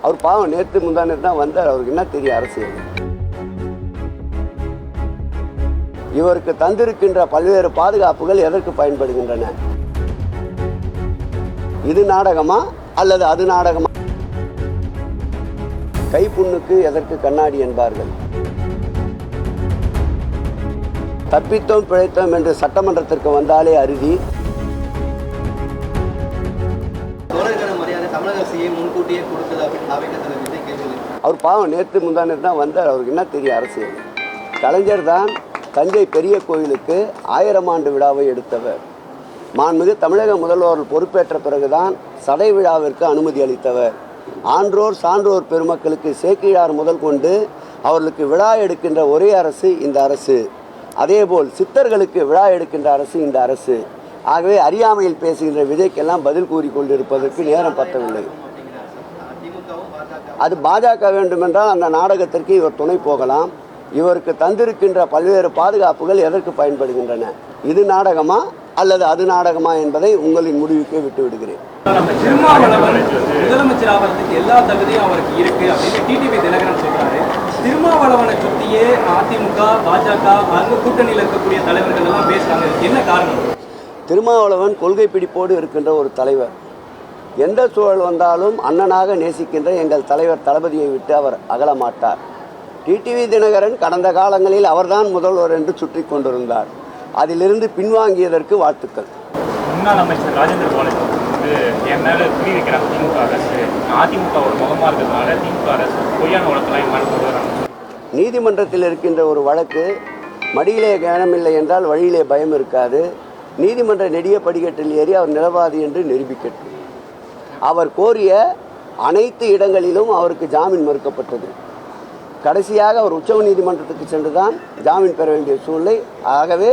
அவர் பாவம் நேற்று முந்தானே தான் வந்தார். அவருக்கு என்ன தெரியும் அரசியல்? இவருக்கு தந்திருக்கின்ற பல்வேறு பாதுகாப்புகள் எதற்கு பயன்படுகின்றன? இது நாடகமா அல்லது அது நாடகமா? கைப்புண்ணுக்கு எதற்கு கண்ணாடி என்பார்கள். தப்பித்தோம் பிழைத்தோம் என்று சட்டமன்றத்திற்கு வந்தாலே அருதி. அவர் பாவம் நேற்று முந்தானே தான் வந்தார். அவருக்கு என்ன தெரியும் அரசியல்? கலைஞர் தான் தஞ்சை பெரிய கோயிலுக்கு 1000 ஆண்டு விழாவை எடுத்தவர். மாண்புமிகு தமிழக முதல்வர் பொறுப்பேற்ற பிறகுதான் சடை விழாவிற்கு அனுமதி அளித்தவர். ஆன்றோர் சான்றோர் பெருமக்களுக்கு சேக்கிழார் முதல் கொண்டு அவர்களுக்கு விழா எடுக்கின்ற ஒரே அரசு இந்த அரசு. அதேபோல் சித்தர்களுக்கு விழா எடுக்கின்ற அரசு இந்த அரசு. ஆகவே அறியாமையில் பேசுகின்ற விஜய்க்கெல்லாம் பதில் கூறிக்கொண்டிருப்பதற்கு நேரம் பத்தவில்லை. அது பாஜக வேண்டுமென்றால் அந்த நாடகத்திற்கு இவர் துணை போகலாம். இவருக்கு தந்திருக்கின்ற பல்வேறு பாதுகாப்புகள் எதற்கு பயன்படுகின்றன? இது நாடகமா அல்லது அது நாடகமா என்பதை உங்களின் முடிவுக்கே விட்டு விடுகிறேன். முதலமைச்சர் ஆவதற்கு எல்லா தகுதியும் அவருக்கு இருக்கு அப்படின்னு டிடிவி தினகரன் சொல்றாரு. திருமாவளவனை சுற்றியே அதிமுக, பாஜக, அங்கு கூட்டணியில் இருக்கக்கூடிய தலைவர்கள் எல்லாம் பேசுறாங்க. என்ன காரணம்? திருமாவளவன் கொள்கை பிடிப்போடு இருக்கின்ற ஒரு தலைவர். எந்த சூழல் வந்தாலும் அண்ணனாக நேசிக்கின்ற எங்கள் தலைவர் தளபதியை விட்டு அவர் அகலமாட்டார். டிடிவி தினகரன் கடந்த காலங்களில் அவர்தான் முதல்வர் என்று சுற்றி கொண்டிருந்தார். அதிலிருந்து பின்வாங்கியதற்கு வாழ்த்துக்கள். முன்னாள் அமைச்சர் ராஜேந்திர பாலாஜி என் மேலே புரிய வைக்கிறாங்க. திமுக அரசு அதிமுகவோட முகமாக இருக்கிறதுனால திமுக அரசு பொய்யான வழக்கெல்லாம் கொண்டு வராங்க. நீதிமன்றத்தில் இருக்கின்ற ஒரு வழக்கு மடியிலே கனமில்லை என்றால் வழியிலே பயம் இருக்காது. நீதிமன்ற நெடிய படிக்கட்டில் ஏறி அவர் நிரபராதி என்று நிரூபிக்கட்டும். அவர் கோரிய அனைத்து இடங்களிலும் அவருக்கு ஜாமீன் மறுக்கப்பட்டது. கடைசியாக அவர் உச்ச நீதிமன்றத்துக்கு சென்றுதான் ஜாமீன் பெற வேண்டிய சூழ்நிலை. ஆகவே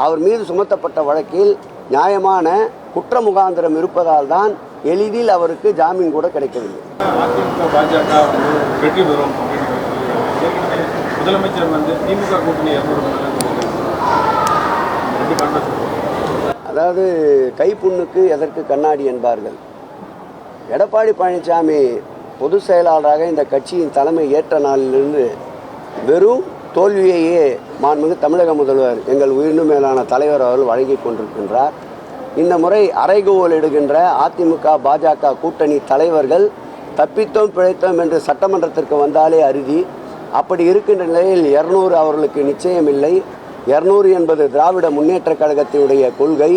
அவர் மீது சுமத்தப்பட்ட வழக்கில் நியாயமான குற்ற முகாந்திரம் இருப்பதால் தான் எளிதில் அவருக்கு ஜாமீன் கூட கிடைக்கவில்லை. அதிமுக பாஜக வெற்றி பெறும் முதலமைச்சர் திமுக கூட்டணி அதாவது கைப்புண்ணுக்கு எதற்கு கண்ணாடி என்பார்கள். எடப்பாடி பழனிசாமி பொதுச் செயலாளராக இந்த கட்சியின் தலைமை ஏற்ற நாளிலிருந்து வெறும் தோல்வியையே மாண்புமிகு தமிழக முதல்வர் எங்கள் உயிரினும் மேலான தலைவர் அவர்கள் வழங்கி கொண்டிருக்கின்றார். இந்த முறை அறைகோவல் இடுகின்ற அதிமுக பாஜக கூட்டணி தலைவர்கள் தப்பித்தோம் பிழைத்தோம் என்று சட்டமன்றத்திற்கு வந்தாலே அருதி. அப்படி இருக்கின்ற நிலையில் 200 அவர்களுக்கு நிச்சயமில்லை. 200 என்பது திராவிட முன்னேற்ற கழகத்தினுடைய கொள்கை.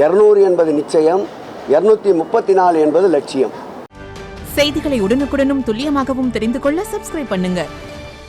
200 என்பது நிச்சயம். 234 என்பது லட்சியம். செய்திகளை உடனுக்குடனும் துல்லியமாகவும் தெரிந்து கொள்ள சப்ஸ்கிரைப் பண்ணுங்க.